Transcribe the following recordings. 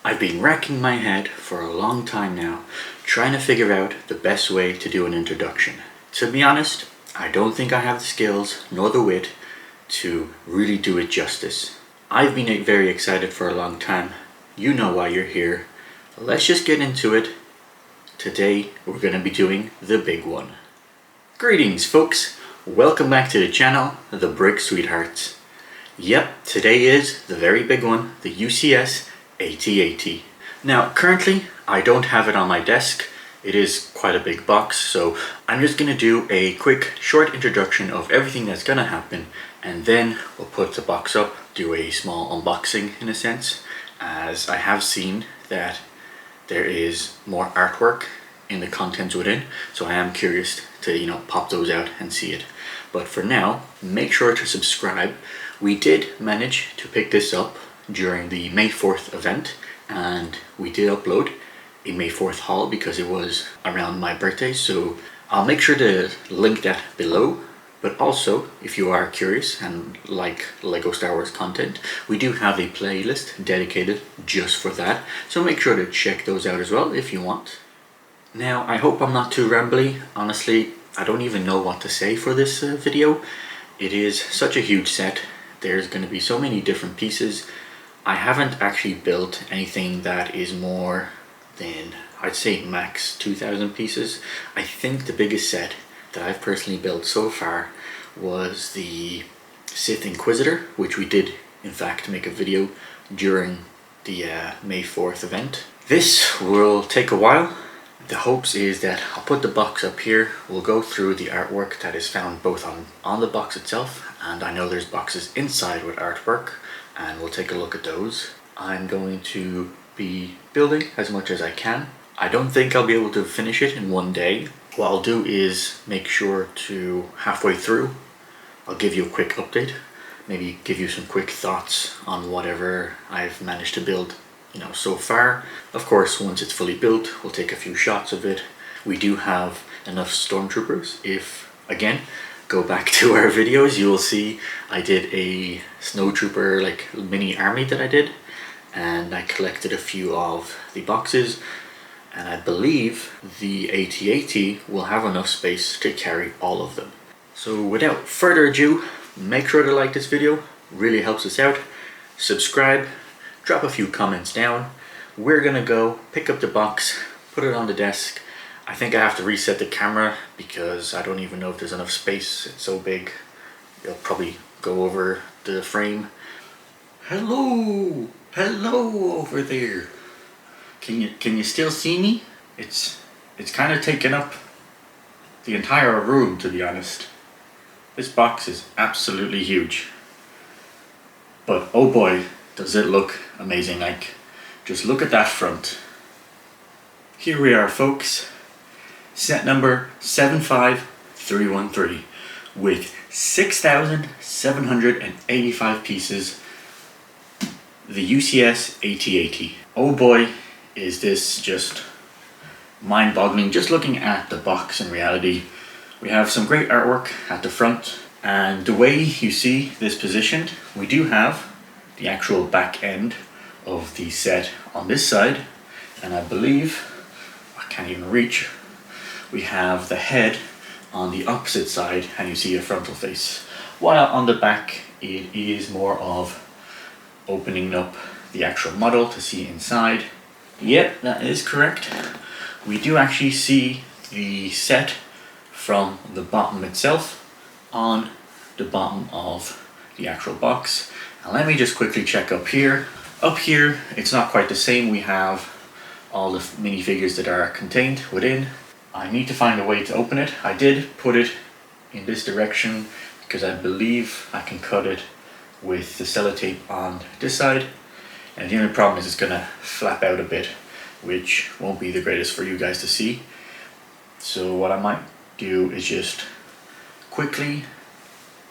I've been racking my head for a long time now, trying to figure out the best way to do an introduction. To be honest, I don't think I have the skills nor the wit to really do it justice. I've been very excited for a long time. You know why you're here. Let's just get into it. Today we're going to be doing the big one. Greetings folks, welcome back to the channel, The Brick Sweethearts. Yep, today is the very big one, the UCS AT80. Now currently I don't have it on my desk. It is quite a big box, so I'm just going to do a quick short introduction of everything that's going to happen, and then we'll put the box up, do a small unboxing in a sense, as I have seen that there is more artwork in the contents within, so I am curious to pop those out and see it. But for now, make sure to subscribe. We did manage to pick this up during the May 4th event, and we did upload a May 4th haul because it was around my birthday, so I'll make sure to link that below. But also, if you are curious and like Lego Star Wars content, we do have a playlist dedicated just for that, so make sure to check those out as well if you want. Now, I hope I'm not too rambly. Honestly, I don't even know what to say for this video. It is such a huge set. There's going to be so many different pieces. I haven't actually built anything that is more than, I'd say, max 2,000 pieces. I think the biggest set that I've personally built so far was the Sith Inquisitor, which we did in fact make a video during the May 4th event. This will take a while. The hopes is that I'll put the box up here. We'll go through the artwork that is found both on the box itself, and I know there's boxes inside with artwork, and we'll take a look at those. I'm going to be building as much as I can. I don't think I'll be able to finish it in one day. What I'll do is make sure to halfway through, I'll give you a quick update, maybe give you some quick thoughts on whatever I've managed to build so far. Of course, once it's fully built, we'll take a few shots of it. We do have enough stormtroopers. If, again, go back to our videos, you will see I did a snowtrooper like mini army that I did, and I collected a few of the boxes, and I believe the AT-80 will have enough space to carry all of them. So without further ado, make sure to like this video, really helps us out. Subscribe, drop a few comments down. We're gonna go pick up the box, put it on the desk. I think I have to reset the camera because I don't even know if there's enough space. It's so big, it'll probably go over the frame. Hello over there. Can you still see me? It's kind of taken up the entire room, to be honest. This box is absolutely huge, but oh boy, does it look amazing. Like, just look at that front. Here we are folks, set number 75313 with 6,785 pieces, the UCS AT-80. Oh boy, is this just mind-boggling. Just looking at the box in reality, we have some great artwork at the front, and the way you see this positioned, we do have the actual back end of the set on this side, and I believe, I can't even reach, we have the head on the opposite side, and you see a frontal face, while on the back it is more of opening up the actual model to see inside. Yep, that is correct. We do actually see the set from the bottom itself on the bottom of the actual box. And let me just quickly check up here. Up here, it's not quite the same. We have all the minifigures that are contained within. I need to find a way to open it. I did put it in this direction because I believe I can cut it with the sellotape on this side. And the only problem is it's gonna flap out a bit, which won't be the greatest for you guys to see. So what I might do is just quickly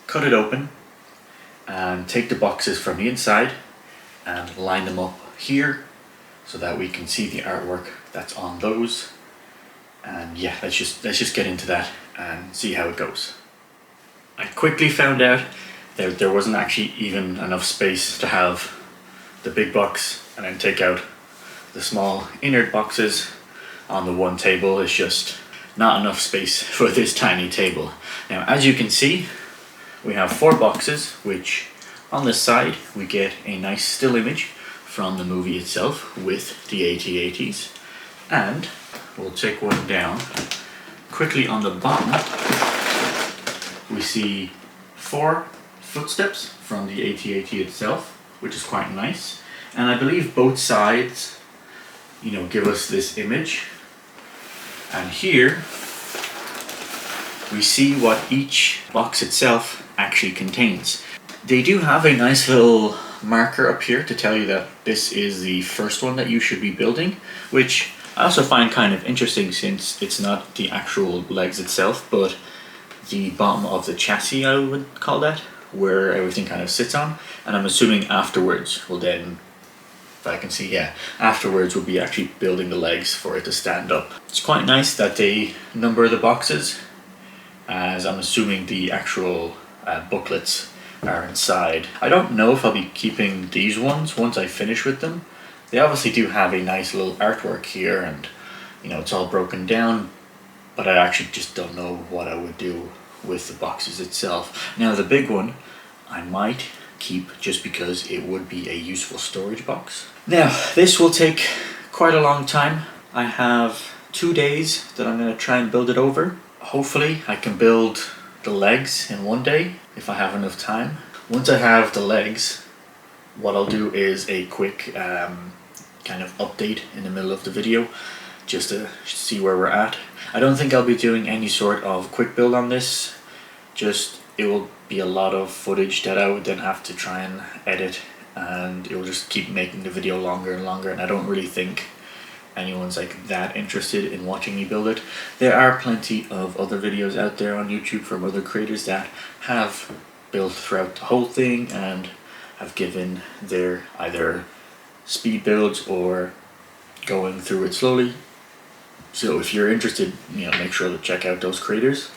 cut it open and take the boxes from the inside and line them up here so that we can see the artwork that's on those. And yeah, let's just get into that and see how it goes. I quickly found out that there wasn't actually even enough space to have the big box and then take out the small inert boxes on the one table is just not enough space for this tiny table. Now, as you can see, we have 4 boxes, which on this side we get a nice still image from the movie itself with the AT-ATs, and we'll take one down. Quickly on the bottom, we see 4 footsteps from the AT-AT itself, which is quite nice. And I believe both sides, give us this image. And here we see what each box itself actually contains. They do have a nice little marker up here to tell you that this is the first one that you should be building, which I also find kind of interesting since it's not the actual legs itself, but the bottom of the chassis, I would call that, where everything kind of sits on. And I'm assuming afterwards we'll then, if I can see, yeah, afterwards we'll be actually building the legs for it to stand up. It's quite nice that they number the boxes, as I'm assuming the actual booklets are inside. I don't know if I'll be keeping these ones once I finish with them. They obviously do have a nice little artwork here, and it's all broken down, but I actually just don't know what I would do with the boxes itself. Now the big one I might keep just because it would be a useful storage box. Now this will take quite a long time. I have 2 days that I'm going to try and build it over. Hopefully I can build the legs in 1 day if I have enough time. Once I have the legs, what I'll do is a quick kind of update in the middle of the video just to see where we're at. I don't think I'll be doing any sort of quick build on this, just it will be a lot of footage that I would then have to try and edit, and it will just keep making the video longer and longer, and I don't really think anyone's like that interested in watching me build it. There are plenty of other videos out there on YouTube from other creators that have built throughout the whole thing and have given their either speed builds or going through it slowly. So if you're interested, make sure to check out those creators.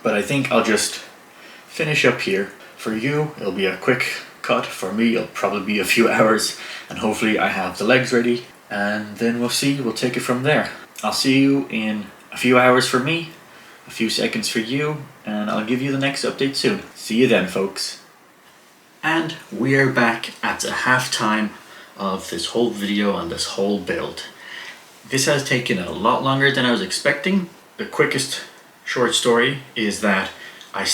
But I think I'll just finish up here. For you, it'll be a quick cut. For me, it'll probably be a few hours, and hopefully I have the legs ready, and then we'll take it from there. I'll see you in a few hours for me, a few seconds for you, and I'll give you the next update soon. See you then, folks. And we are back at the halftime of this whole video and this whole build. This has taken a lot longer than I was expecting. The quickest short story is that I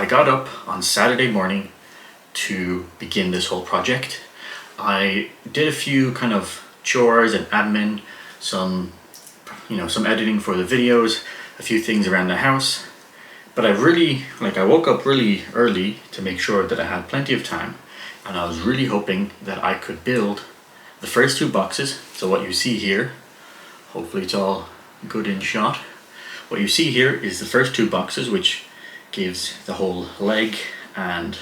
got up on Saturday morning to begin this whole project. I did a few kind of chores and admin, some editing for the videos, a few things around the house. But I woke up really early to make sure that I had plenty of time, and I was really hoping that I could build the first 2 boxes. So what you see here, hopefully it's all good in shot. What you see here is the first 2 boxes, which gives the whole leg and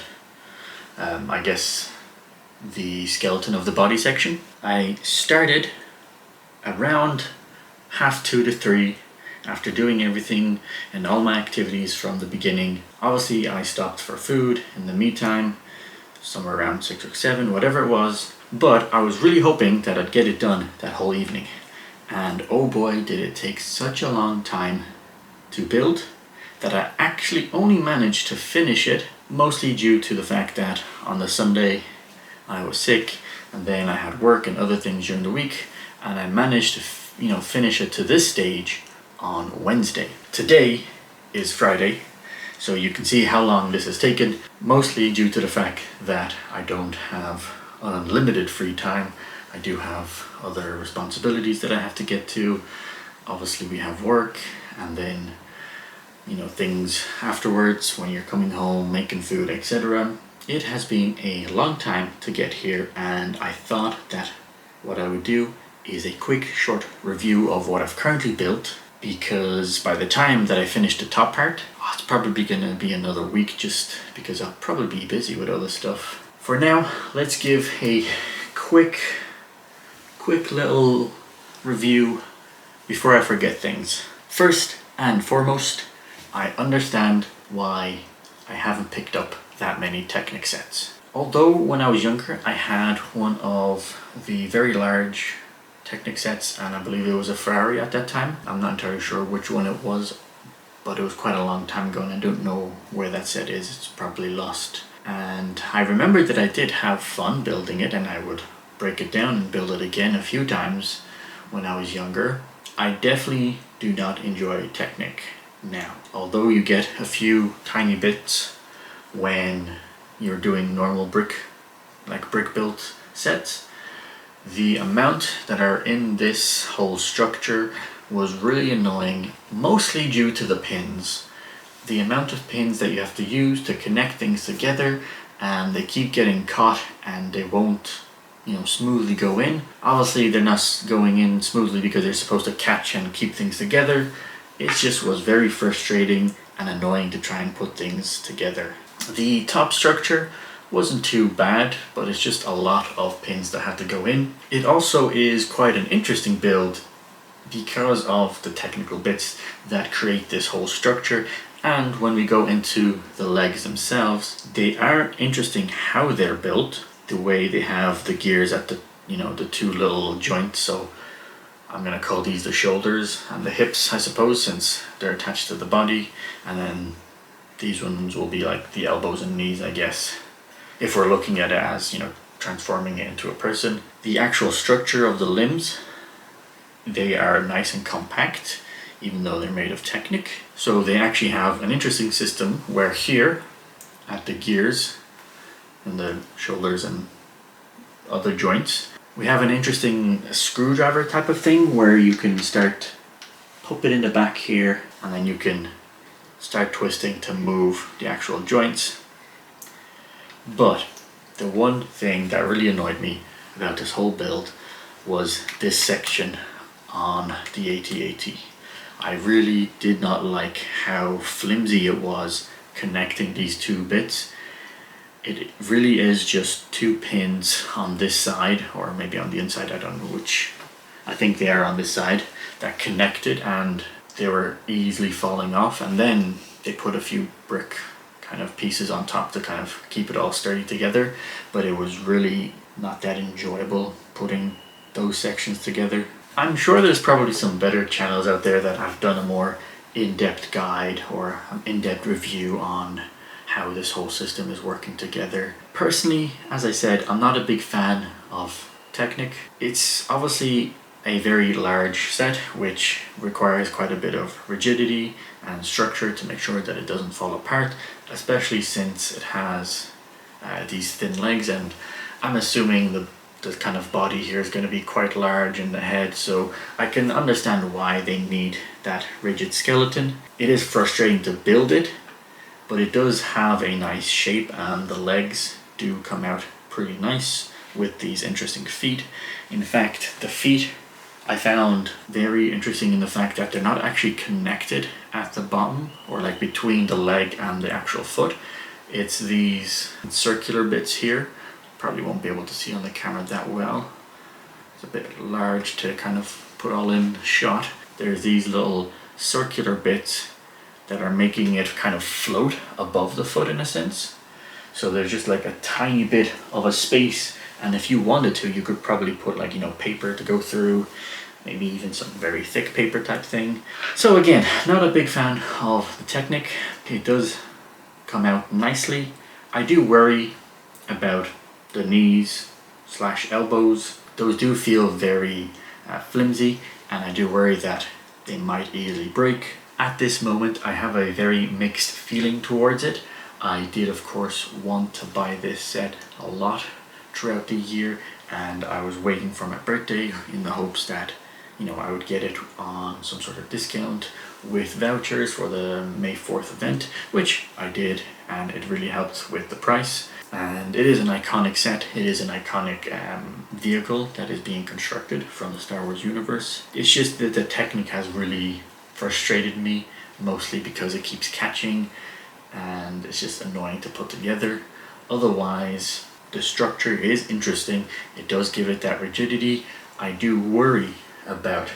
I guess the skeleton of the body section. I started around 2:30 to 3 after doing everything and all my activities from the beginning. Obviously I stopped for food in the meantime, somewhere around 6 or 7, whatever it was, but I was really hoping that I'd get it done that whole evening. And oh boy, did it take such a long time to build that I actually only managed to finish it, mostly due to the fact that on the Sunday I was sick, and then I had work and other things during the week, and I managed to finish it to this stage on Wednesday. Today is Friday, so you can see how long this has taken, mostly due to the fact that I don't have unlimited free time. I do have other responsibilities that I have to get to. Obviously we have work, and then things afterwards when you're coming home, making food, etc. It has been a long time to get here, and I thought that what I would do is a quick short review of what I've currently built, because by the time that I finish the top part, it's probably going to be another week, just because I'll probably be busy with other stuff. For now, let's give a quick little review before I forget things. First and foremost, I understand why I haven't picked up that many Technic sets. Although when I was younger I had one of the very large Technic sets, and I believe it was a Ferrari at that time. I'm not entirely sure which one it was, but it was quite a long time ago and I don't know where that set is. It's probably lost. And I remember that I did have fun building it, and I would break it down and build it again a few times when I was younger. I definitely do not enjoy Technic now. Although you get a few tiny bits when you're doing normal brick built sets, the amount that are in this whole structure was really annoying, mostly due to the pins. The amount of pins that you have to use to connect things together, and they keep getting caught and they won't, smoothly go in. Obviously they're not going in smoothly because they're supposed to catch and keep things together. It just was very frustrating and annoying to try and put things together. The top structure wasn't too bad, but it's just a lot of pins that have to go in. It also is quite an interesting build because of the technical bits that create this whole structure. And when we go into the legs themselves, they are interesting how they're built. The way they have the gears at the two little joints. So I'm gonna call these the shoulders and the hips, I suppose, since they're attached to the body. And then these ones will be like the elbows and knees, I guess, if we're looking at it as, transforming it into a person. The actual structure of the limbs, they are nice and compact, even though they're made of Technic. So they actually have an interesting system where here, at the gears and the shoulders and other joints, we have an interesting screwdriver type of thing where you can pop it in the back here, and then you can start twisting to move the actual joints. But the one thing that really annoyed me about this whole build was this section on the AT-AT. I really did not like how flimsy it was connecting these two bits. It really is just two pins on this side, or maybe on the inside, I don't know which. I think they are on this side, that connected, and they were easily falling off. And then they put a few brick kind of pieces on top to kind of keep it all sturdy together, but it was really not that enjoyable putting those sections together. I'm sure there's probably some better channels out there that have done a more in-depth guide or an in-depth review on how this whole system is working together. Personally, as I said, I'm not a big fan of Technic. It's obviously a very large set which requires quite a bit of rigidity and structure to make sure that it doesn't fall apart, especially since it has these thin legs, and I'm assuming the kind of body here is going to be quite large in the head, so I can understand why they need that rigid skeleton. It is frustrating to build it, but it does have a nice shape, and the legs do come out pretty nice with these interesting feet. In fact, the feet I found very interesting in the fact that they're not actually connected at the bottom, or like between the leg and the actual foot. It's these circular bits here. Probably won't be able to see on the camera that well. It's a bit large to kind of put all in shot. There's these little circular bits that are making it kind of float above the foot in a sense. So there's just like a tiny bit of a space, and if you wanted to, you could probably put like, paper to go through, maybe even some very thick paper type thing. So again, not a big fan of the Technic. It does come out nicely. I do worry about the knees / elbows. Those do feel very flimsy, and I do worry that they might easily break. At this moment, I have a very mixed feeling towards it. I did of course want to buy this set a lot throughout the year, and I was waiting for my birthday in the hopes that I would get it on some sort of discount with vouchers for the May 4th event, which I did, and it really helped with the price. And it is an iconic set. It is an iconic vehicle that is being constructed from the Star Wars universe. It's just that the Technic has really frustrated me, mostly because it keeps catching and it's just annoying to put together. Otherwise, the structure is interesting. It does give it that rigidity. I do worry about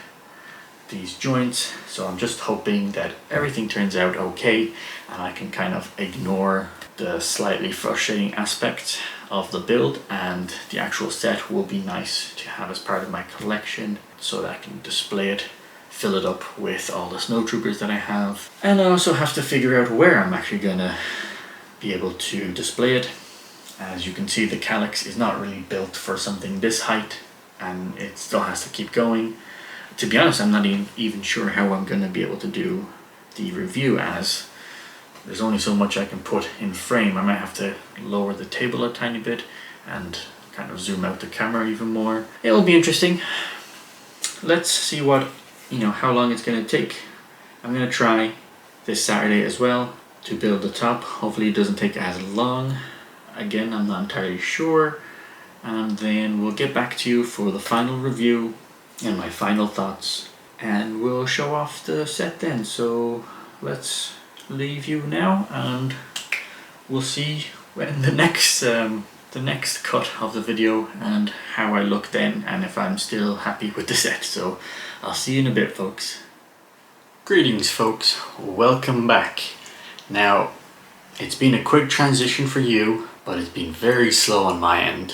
these joints, so I'm just hoping that everything turns out okay and I can kind of ignore the slightly frustrating aspects of the build, and the actual set will be nice to have as part of my collection so that I can display it, fill it up with all the snowtroopers that I have. And I also have to figure out where I'm actually gonna be able to display it. As you can see, the calyx is not really built for something this height, and it still has to keep going. To be honest, I'm not even sure how I'm gonna be able to do the review, as there's only so much I can put in frame. I might have to lower the table a tiny bit and kind of zoom out the camera even more. It'll be interesting. Let's see how long it's gonna take. I'm gonna try this Saturday as well to build the top. Hopefully it doesn't take as long. Again, I'm not entirely sure. And then we'll get back to you for the final review and my final thoughts. And we'll show off the set then. So let's leave you now, and we'll see when the next cut of the video and how I look then, and if I'm still happy with the set. So I'll see you in a bit, folks. Greetings, folks, welcome back. Now, it's been a quick transition for you, but it's been very slow on my end.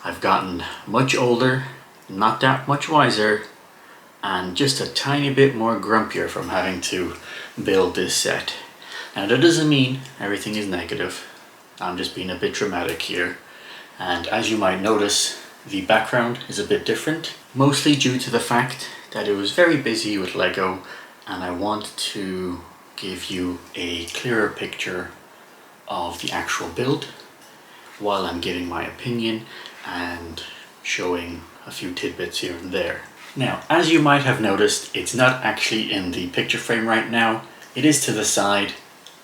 I've gotten much older, not that much wiser, and just a tiny bit more grumpier from having to build this set. Now, that doesn't mean everything is negative. I'm just being a bit dramatic here. And as you might notice, the background is a bit different, mostly due to the fact that it was very busy with Lego, and I want to give you a clearer picture of the actual build while I'm giving my opinion and showing a few tidbits here and there. Now, as you might have noticed, it's not actually in the picture frame right now. It is to the side.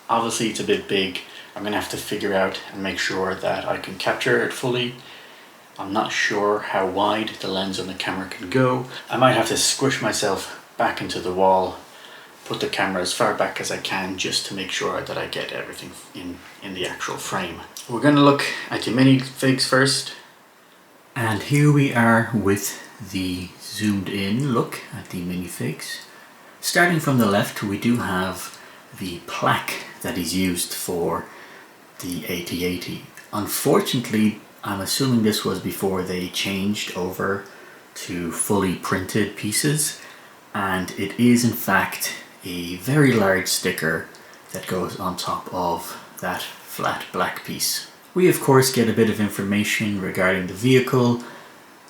Obviously it's a bit big. I'm gonna have to figure out and make sure that I can capture it fully. I'm not sure how wide the lens on the camera can go. I might have to squish myself back into the wall, put the camera as far back as I can just to make sure that I get everything in the actual frame. We're gonna look at the minifigs first. And here we are with the zoomed in look at the minifigs. Starting from the left, we do have the plaque that is used for the AT-AT. Unfortunately, I'm assuming this was before they changed over to fully printed pieces, and it is in fact a very large sticker that goes on top of that flat black piece. We of course get a bit of information regarding the vehicle.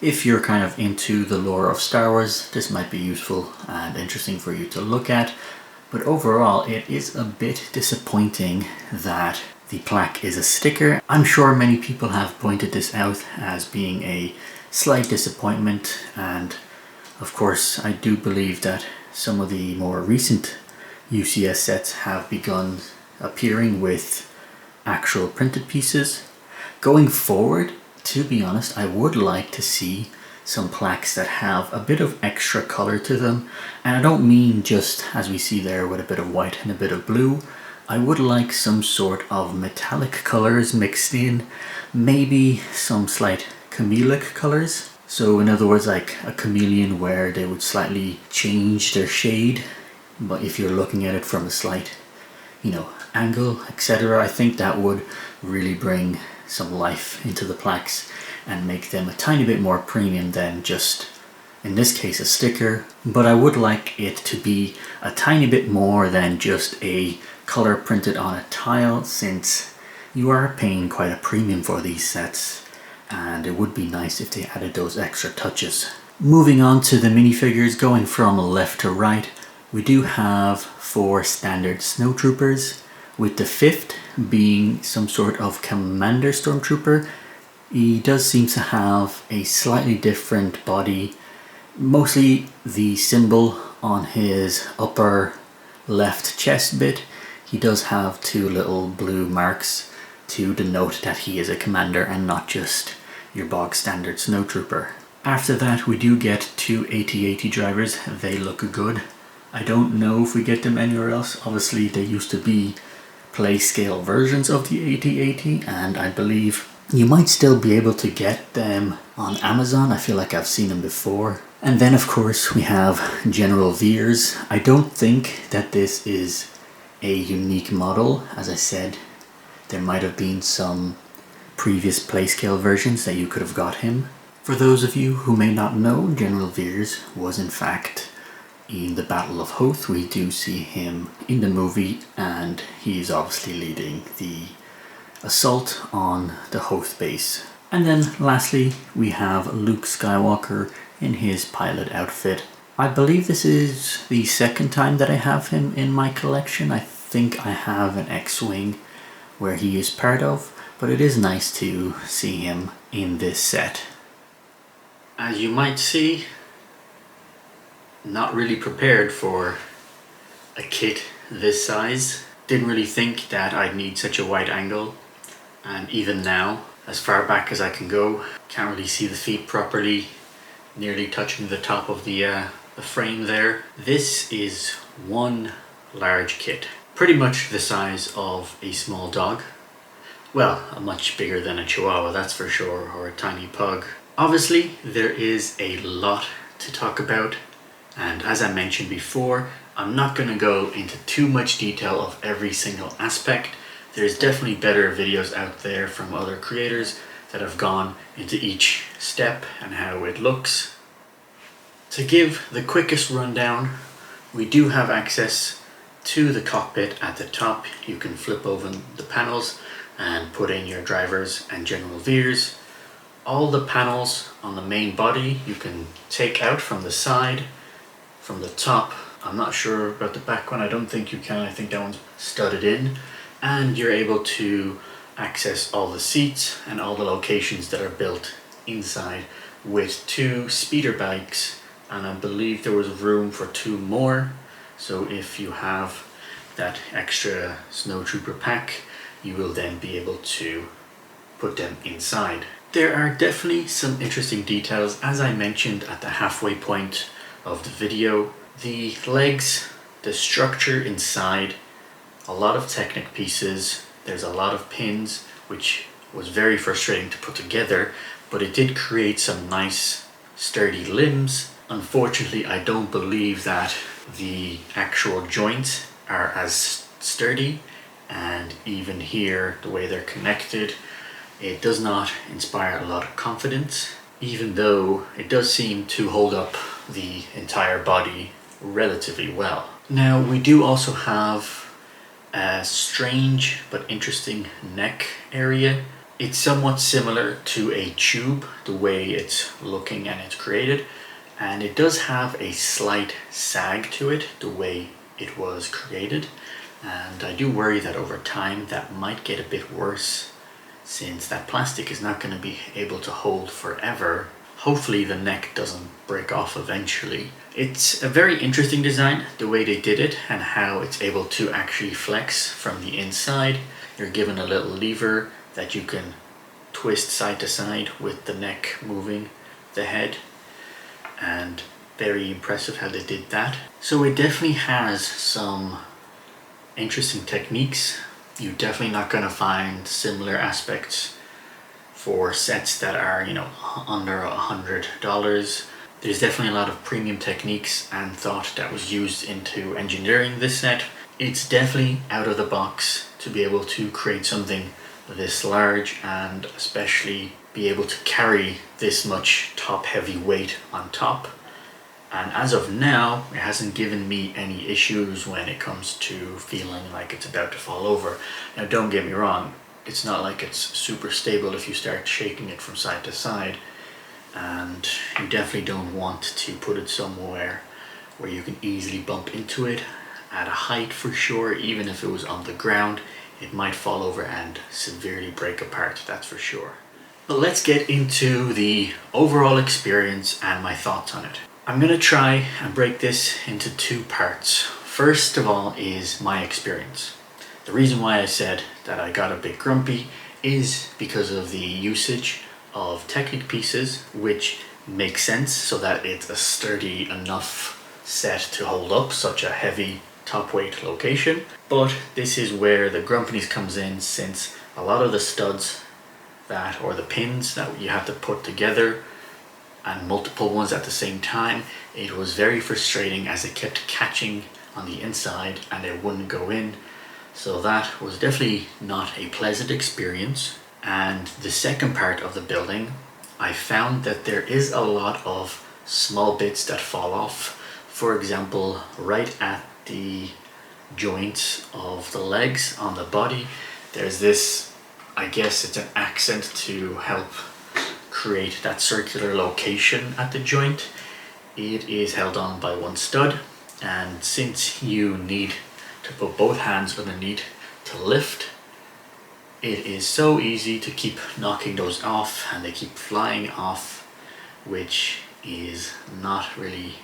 If you're kind of into the lore of Star Wars, this might be useful and interesting for you to look at. But overall, it is a bit disappointing that the plaque is a sticker. I'm sure many people have pointed this out as being a slight disappointment, and of course I do believe that some of the more recent UCS sets have begun appearing with actual printed pieces. Going forward, to be honest, I would like to see some plaques that have a bit of extra color to them, and I don't mean just as we see there with a bit of white and a bit of blue. I would like some sort of metallic colors mixed in, maybe some slight chameleonic colors. So in other words, like a chameleon where they would slightly change their shade, but if you're looking at it from a slight, angle, etc., I think that would really bring some life into the plaques and make them a tiny bit more premium than just, in this case, a sticker. But I would like it to be a tiny bit more than just a color printed on a tile, since you are paying quite a premium for these sets, and it would be nice if they added those extra touches. Moving on to the minifigures, going from left to right, we do have 4 standard snowtroopers, with the 5th being some sort of commander stormtrooper. He does seem to have a slightly different body, mostly the symbol on his upper left chest bit. He does have 2 little blue marks to denote that he is a commander and not just your bog standard snowtrooper. After that, we do get 2 AT-AT drivers. They look good. I don't know if we get them anywhere else. Obviously they used to be play scale versions of the AT-AT, and I believe you might still be able to get them on Amazon. I feel like I've seen them before. And then of course we have General Veers. I don't think that this is a unique model. As I said, there might have been some previous playscale versions that you could have got him. For those of you who may not know, General Veers was in fact in the Battle of Hoth. We do see him in the movie, and he's obviously leading the assault on the Hoth base. And then lastly, we have Luke Skywalker in his pilot outfit. I believe this is the second time that I have him in my collection. I think I have an X-Wing where he is part of, but it is nice to see him in this set. As you might see, not really prepared for a kit this size. Didn't really think that I'd need such a wide angle, and even now, as far back as I can go, can't really see the feet properly, nearly touching the top of the frame there. This is one large kit, pretty much the size of a small dog. Well, a much bigger than a Chihuahua, that's for sure, or a tiny pug. Obviously, there is a lot to talk about, and as I mentioned before, I'm not going to go into too much detail of every single aspect. There's definitely better videos out there from other creators that have gone into each step and how it looks. To give the quickest rundown, we do have access to the cockpit at the top. You can flip open the panels and put in your drivers and General Veers. All the panels on the main body you can take out from the side, from the top. I'm not sure about the back one, I don't think you can, I think that one's studded in. And you're able to access all the seats and all the locations that are built inside with 2 speeder bikes, and I believe there was room for 2 more. So if you have that extra snowtrooper pack, you will then be able to put them inside. There are definitely some interesting details, as I mentioned at the halfway point of the video. The legs, the structure inside, a lot of Technic pieces, there's a lot of pins, which was very frustrating to put together, but it did create some nice sturdy limbs. Unfortunately, I don't believe that the actual joints are as sturdy, and even here, the way they're connected, it does not inspire a lot of confidence, even though it does seem to hold up the entire body relatively well. Now, we do also have a strange but interesting neck area. It's somewhat similar to a tube, the way it's looking and it's created, and it does have a slight sag to it, the way it was created, and I do worry that over time that might get a bit worse, since that plastic is not going to be able to hold forever. Hopefully the neck doesn't break off eventually. It's a very interesting design, the way they did it and how it's able to actually flex from the inside. You're given a little lever that you can twist side to side with the neck moving the head, and very impressive how they did that. So it definitely has some interesting techniques. You're definitely not going to find similar aspects for sets that are, you know, under $100. There's definitely a lot of premium techniques and thought that was used into engineering this set. It's definitely out of the box to be able to create something this large, and especially be able to carry this much top heavy weight on top. And as of now, it hasn't given me any issues when it comes to feeling like it's about to fall over. Now don't get me wrong, it's not like it's super stable if you start shaking it from side to side, and you definitely don't want to put it somewhere where you can easily bump into it at a height for sure. Even if it was on the ground, it might fall over and severely break apart, that's for sure. But let's get into the overall experience and my thoughts on it. I'm going to try and break this into 2 parts. First of all is my experience. The reason why I said that I got a bit grumpy is because of the usage of Technic pieces, which makes sense so that it's a sturdy enough set to hold up such a heavy top weight location. But this is where the grumpiness comes in, since a lot of the studs that, or the pins that you have to put together, and multiple ones at the same time, it was very frustrating as it kept catching on the inside and it wouldn't go in. So that was definitely not a pleasant experience. And the second part of the building, I found that there is a lot of small bits that fall off. For example, right at the joints of the legs on the body, there's this, I guess it's an accent to help create that circular location at the joint. It is held on by one stud, and since you need to put both hands underneath to lift, it is so easy to keep knocking those off, and they keep flying off, which is not really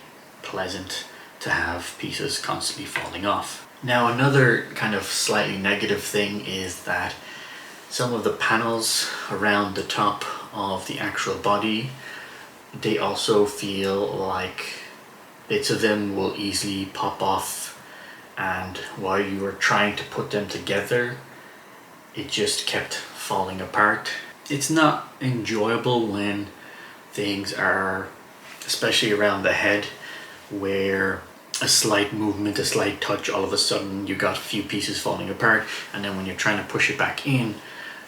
pleasant to have pieces constantly falling off. Now, another kind of slightly negative thing is that some of the panels around the top of the actual body, they also feel like bits of them will easily pop off, and while you were trying to put them together, it just kept falling apart. It's not enjoyable when things are, especially around the head, where a slight movement, a slight touch, all of a sudden you got a few pieces falling apart, and then when you're trying to push it back in,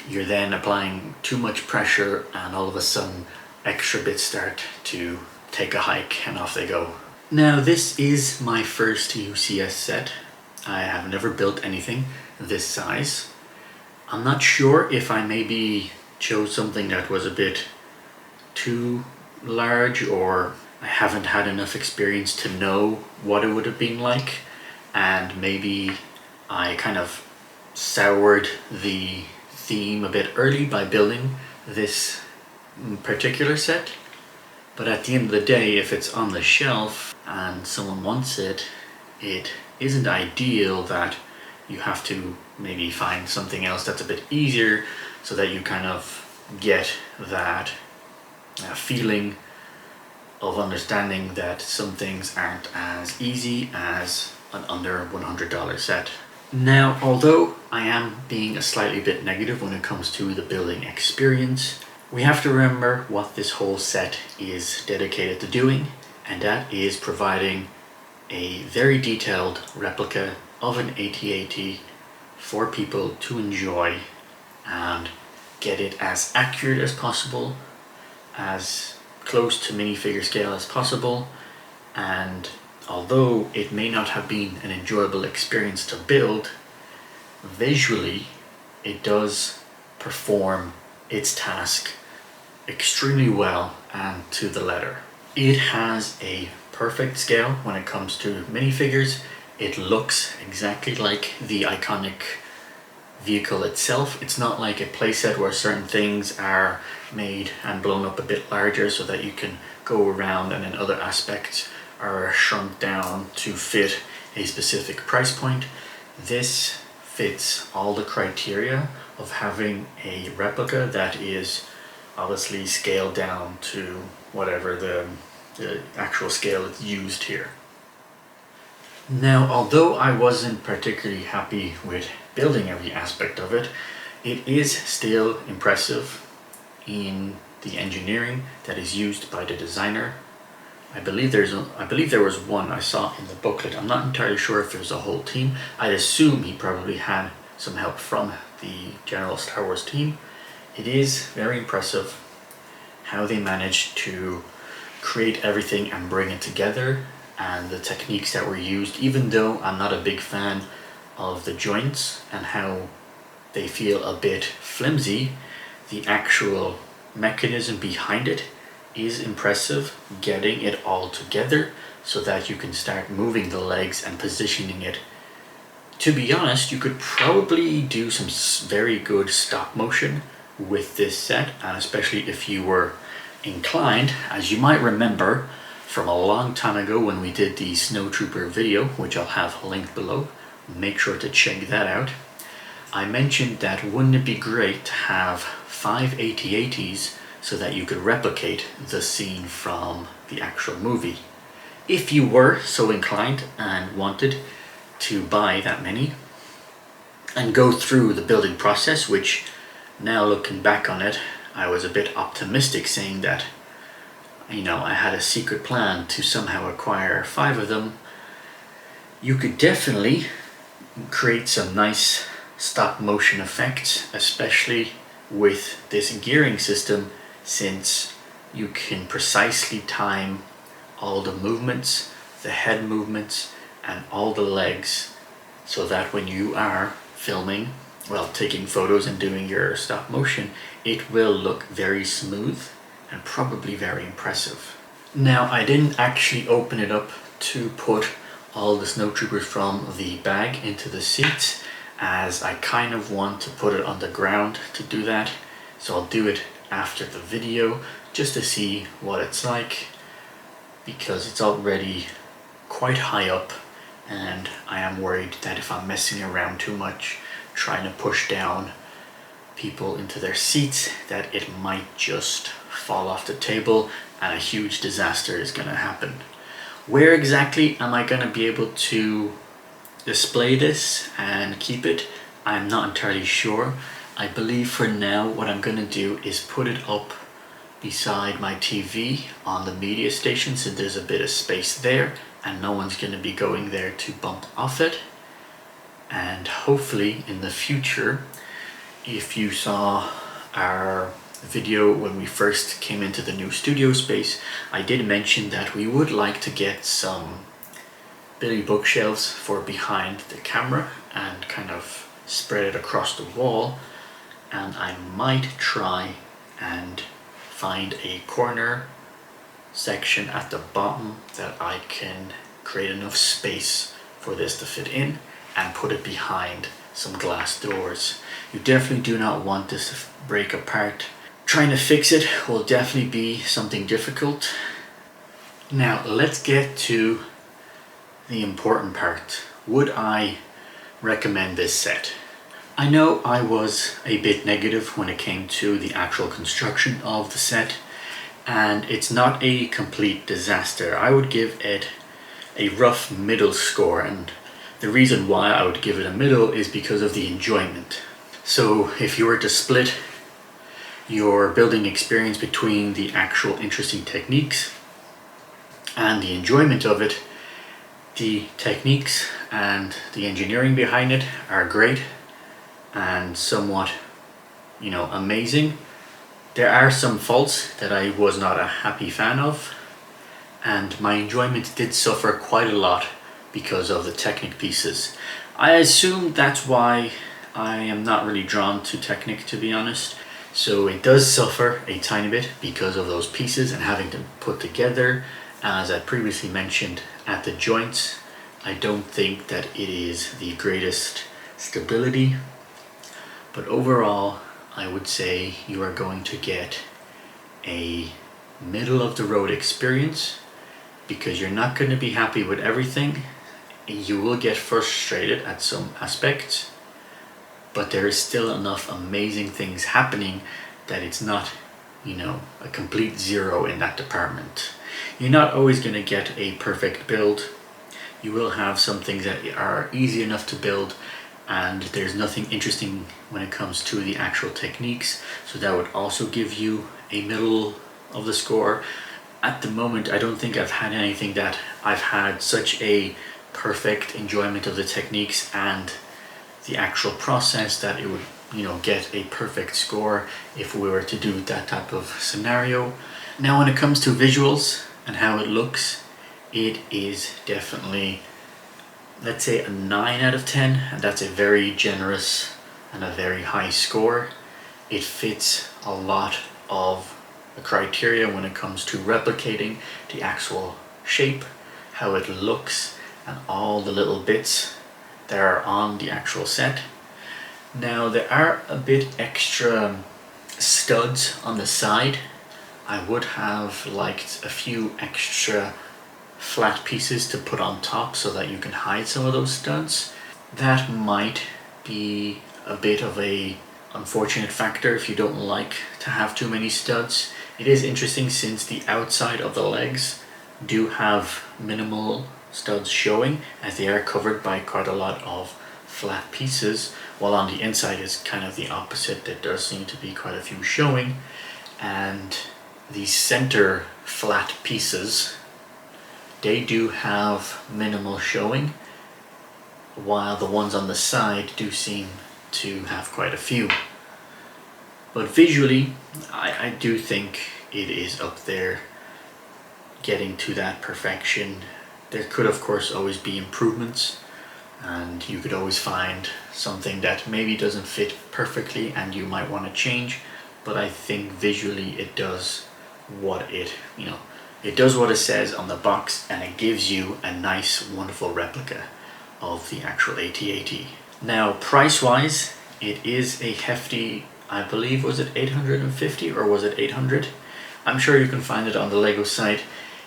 you're then applying too much pressure, and all of a sudden extra bits start to take a hike and off they go. Now, this is my first UCS set. I have never built anything this size. I'm not sure if I maybe chose something that was a bit too large, or I haven't had enough experience to know what it would have been like, and maybe I kind of soured the theme a bit early by building this particular set. But at the end of the day, if it's on the shelf and someone wants it, it isn't ideal that you have to maybe find something else that's a bit easier, so that you kind of get that feeling of understanding that some things aren't as easy as an under $100 set. Now, although I am being a slightly bit negative when it comes to the building experience, we have to remember what this whole set is dedicated to doing, and that is providing a very detailed replica of an AT-AT for people to enjoy and get it as accurate as possible, as close to minifigure scale as possible. And although it may not have been an enjoyable experience to build, visually it does perform its task extremely well and to the letter. It has a perfect scale when it comes to minifigures. It looks exactly like the iconic vehicle itself. It's not like a playset where certain things are made and blown up a bit larger so that you can go around, and then other aspects are shrunk down to fit a specific price point. This fits all the criteria of having a replica that is obviously scaled down to whatever the actual scale is used here. Now, although I wasn't particularly happy with building every aspect of it, it is still impressive in the engineering that is used by the designer. I believe there was one I saw in the booklet. I'm not entirely sure if there's a whole team. I'd assume he probably had some help from the general Star Wars team. It is very impressive how they managed to create everything and bring it together, and the techniques that were used, even though I'm not a big fan of the joints and how they feel a bit flimsy, the actual mechanism behind it is impressive, getting it all together so that you can start moving the legs and positioning it. To be honest, you could probably do some very good stop motion with this set, and especially if you were inclined, as you might remember from a long time ago when we did the Snowtrooper video, which I'll have linked below. Make sure to check that out. I mentioned that wouldn't it be great to have 5 AT-ATs so that you could replicate the scene from the actual movie. If you were so inclined and wanted to buy that many and go through the building process, which now looking back on it, I was a bit optimistic saying that, I had a secret plan to somehow acquire 5 of them, you could definitely create some nice stop motion effects, especially with this gearing system, since you can precisely time all the movements, the head movements, and all the legs, so that when you are filming, well, taking photos and doing your stop motion, it will look very smooth and probably very impressive. Now, I didn't actually open it up to put all the snowtroopers from the bag into the seats, as I kind of want to put it on the ground to do that. So I'll do it after the video just to see what it's like, because it's already quite high up and I am worried that if I'm messing around too much trying to push down people into their seats, that it might just fall off the table and a huge disaster is going to happen. Where exactly am I going to be able to display this and keep it? I'm not entirely sure. I believe for now what I'm going to do is put it up beside my TV on the media station, so there's a bit of space there and no one's going to be going there to bump off it. And hopefully in the future, if you saw our video when we first came into the new studio space, I did mention that we would like to get some Billy bookshelves for behind the camera and kind of spread it across the wall, and I might try and find a corner section at the bottom that I can create enough space for this to fit in and put it behind some glass doors. You definitely do not want this to break apart. Trying to fix it will definitely be something difficult. Now let's get to the important part. Would I recommend this set? I know I was a bit negative when it came to the actual construction of the set, and it's not a complete disaster. I would give it a rough middle score, and the reason why I would give it a middle is because of the enjoyment. So if you were to split your building experience between the actual interesting techniques and the enjoyment of it, the techniques and the engineering behind it are great and somewhat, amazing. There are some faults that I was not a happy fan of, and my enjoyment did suffer quite a lot because of the Technic pieces. I assume that's why I am not really drawn to Technic, to be honest. So it does suffer a tiny bit because of those pieces and having to put together. As I previously mentioned, at the joints, I don't think that it is the greatest stability. But overall, I would say you are going to get a middle of the road experience, because you're not going to be happy with everything. You will get frustrated at some aspects, but there is still enough amazing things happening that it's not, a complete zero in that department. You're not always going to get a perfect build. You will have some things that are easy enough to build, and there's nothing interesting when it comes to the actual techniques, so that would also give you a middle of the score. At the moment, I don't think I've had anything that I've had such a perfect enjoyment of the techniques and the actual process that it would, get a perfect score if we were to do that type of scenario. Now, when it comes to visuals and how it looks, it is definitely, let's say, a 9 out of 10, and that's a very generous and a very high score. It fits a lot of the criteria when it comes to replicating the actual shape, how it looks, and all the little bits that are on the actual set. Now, there are a bit extra studs on the side. I would have liked a few extra flat pieces to put on top so that you can hide some of those studs. That might be a bit of a unfortunate factor if you don't like to have too many studs. It is interesting since the outside of the legs do have minimal studs showing, as they are covered by quite a lot of flat pieces, while on the inside is kind of the opposite. There does seem to be quite a few showing, and the center flat pieces, they do have minimal showing, while the ones on the side do seem to have quite a few. But visually, I do think it is up there, getting to that perfection. There could of course always be improvements, and you could always find something that maybe doesn't fit perfectly and you might want to change, but I think visually it does what it does what it says on the box, and it gives you a nice, wonderful replica of the actual AT-AT. Now, price-wise, it is a hefty, I believe, was it 850 or was it 800? I'm sure you can find it on the Lego site.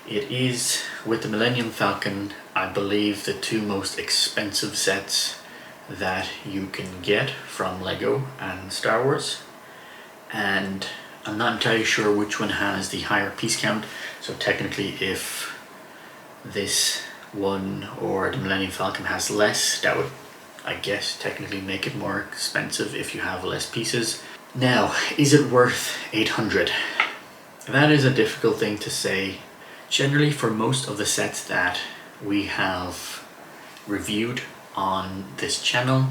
It is, with the Millennium Falcon, I believe the two most expensive sets that you can get from Lego and Star Wars. And I'm not entirely sure which one has the higher piece count. So technically, if this one or the Millennium Falcon has less, that would, I guess, technically make it more expensive if you have less pieces. Now, is it worth 800? That is a difficult thing to say. Generally, for most of the sets that we have reviewed on this channel,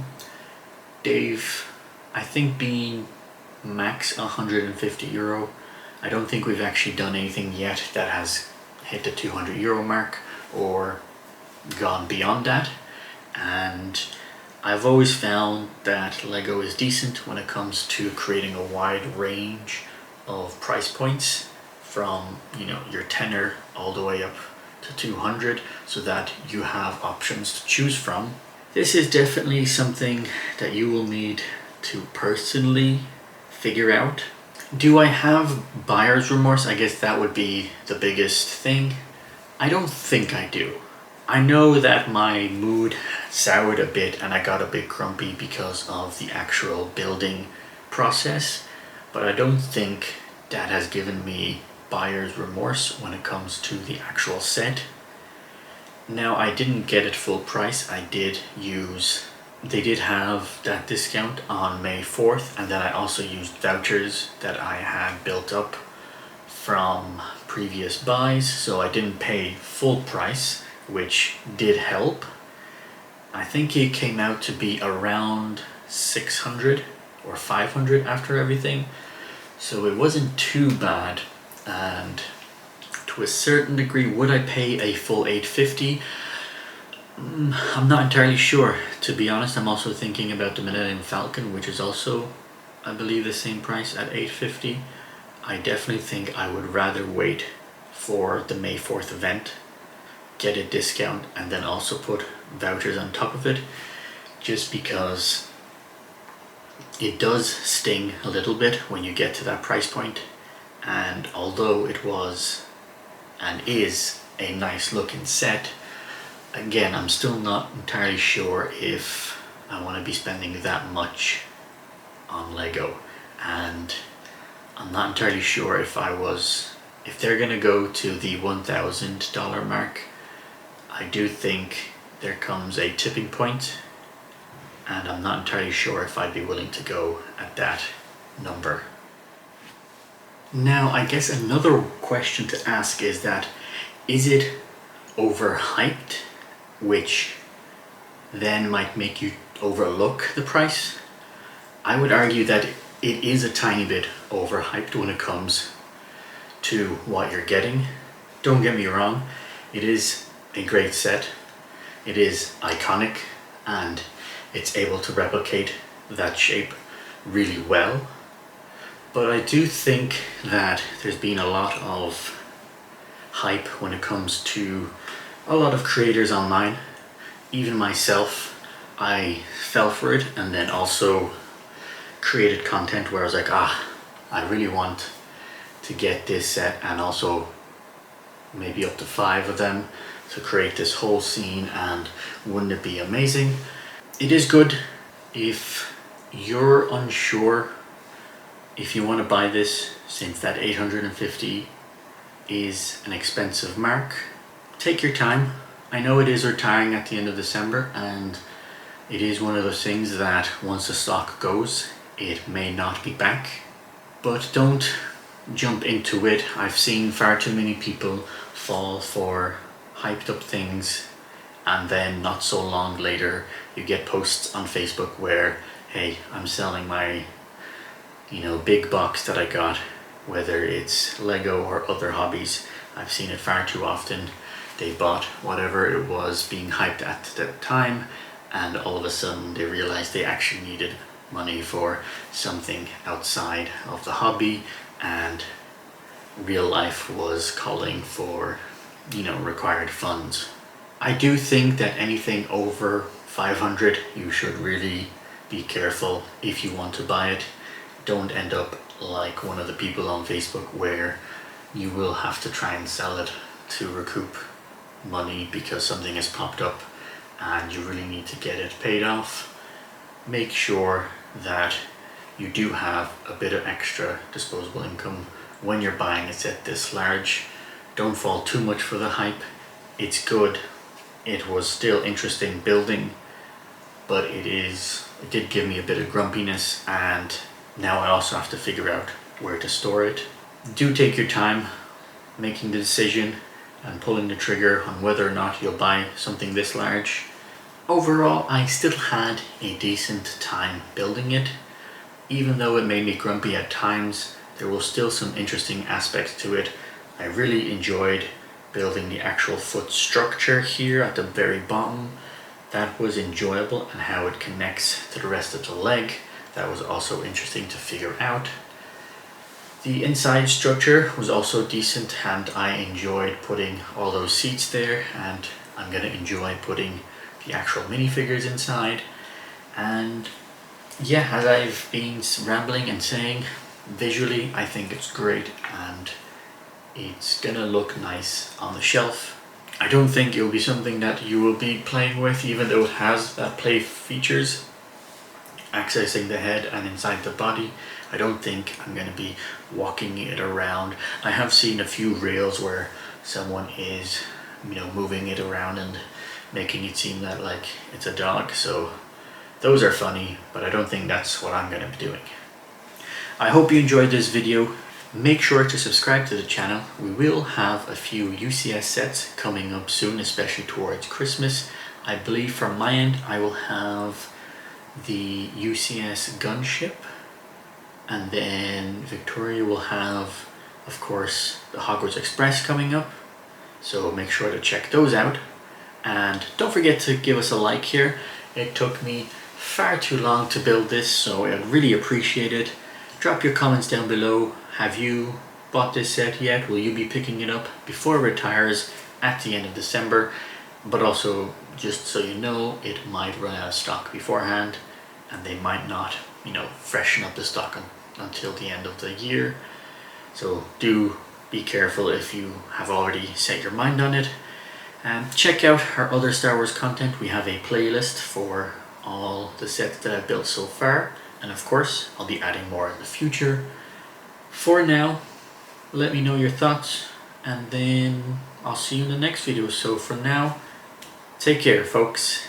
they've, I think, been max 150 euro. I don't think we've actually done anything yet that has hit the 200 euro mark or gone beyond that. And I've always found that Lego is decent when it comes to creating a wide range of price points, from your tenner all the way up to 200, so that you have options to choose from. This is definitely something that you will need to personally figure out. Do I have buyer's remorse? I guess that would be the biggest thing. I don't think I do. I know that my mood soured a bit and I got a bit grumpy because of the actual building process, but I don't think that has given me buyer's remorse when it comes to the actual set. Now, I didn't get it full price. They did have that discount on May 4th, and then I also used vouchers that I had built up from previous buys, so I didn't pay full price, which did help. I think it came out to be around 600 or 500 after everything, so it wasn't too bad. And to a certain degree, would I pay a full 850? I'm not entirely sure, to be honest. I'm also thinking about the Millennium Falcon, which is also, I believe, the same price at 850. I definitely think I would rather wait for the May 4th event, get a discount, and then also put vouchers on top of it, just because it does sting a little bit when you get to that price point. And although it was and is a nice looking set, again, I'm still not entirely sure if I want to be spending that much on Lego, and I'm not entirely sure if they're gonna go to the $1,000 mark. I do think there comes a tipping point, and I'm not entirely sure if I'd be willing to go at that number. Now, I guess another question to ask is that, is it overhyped, which then might make you overlook the price? I would argue that it is a tiny bit overhyped when it comes to what you're getting. Don't get me wrong, it is a great set. It is iconic and it's able to replicate that shape really well. But I do think that there's been a lot of hype when it comes to a lot of creators online. Even myself, I fell for it and then also created content where I was like, I really want to get this set, and also maybe up to 5 of them to create this whole scene, and wouldn't it be amazing? It is good if you're unsure if you want to buy this, since that 850 is an expensive mark. Take your time. I know it is retiring at the end of December, and it is one of those things that once the stock goes, it may not be back. But don't jump into it. I've seen far too many people fall for hyped up things, and then not so long later you get posts on Facebook where, hey, I'm selling my big box that I got, whether it's Lego or other hobbies. I've seen it far too often. They bought whatever it was being hyped at the time, and all of a sudden they realized they actually needed money for something outside of the hobby, and real life was calling for, required funds. I do think that anything over 500, you should really be careful if you want to buy it. Don't end up like one of the people on Facebook where you will have to try and sell it to recoup money because something has popped up and you really need to get it paid off. Make sure that you do have a bit of extra disposable income when you're buying a set this large. Don't fall too much for the hype. It's good. It was still interesting building, but it did give me a bit of grumpiness, and now I also have to figure out where to store it. Do take your time making the decision and pulling the trigger on whether or not you'll buy something this large. Overall, I still had a decent time building it. Even though it made me grumpy at times, there was still some interesting aspects to it. I really enjoyed building the actual foot structure here at the very bottom. That was enjoyable, and how it connects to the rest of the leg, that was also interesting to figure out. The inside structure was also decent, and I enjoyed putting all those seats there, and I'm going to enjoy putting the actual minifigures inside. And yeah, as I've been rambling and saying, visually I think it's great, and it's gonna look nice on the shelf. I don't think it'll be something that you will be playing with, even though it has that play features accessing the head and inside the body. I don't think I'm going to be walking it around. I have seen a few reels where someone is, moving it around and making it seem that like it's a dog, so those are funny, but I don't think that's what I'm going to be doing. I hope you enjoyed this video. Make sure to subscribe to the channel. We will have a few UCS sets coming up soon, especially towards Christmas. I believe from my end I will have the UCS gunship, and then Victoria will have, of course, the Hogwarts Express coming up, so make sure to check those out. And don't forget to give us a like here. It took me far too long to build this, so I really appreciate it. Drop your comments down below. Have you bought this set yet? Will you be picking it up before it retires at the end of December? But also, just so you know, it might run out of stock beforehand, and they might not, freshen up the stock until the end of the year. So do be careful if you have already set your mind on it. And check out our other Star Wars content. We have a playlist for all the sets that I've built so far, and of course I'll be adding more in the future. For now, let me know your thoughts, and then I'll see you in the next video. So for now, take care, folks.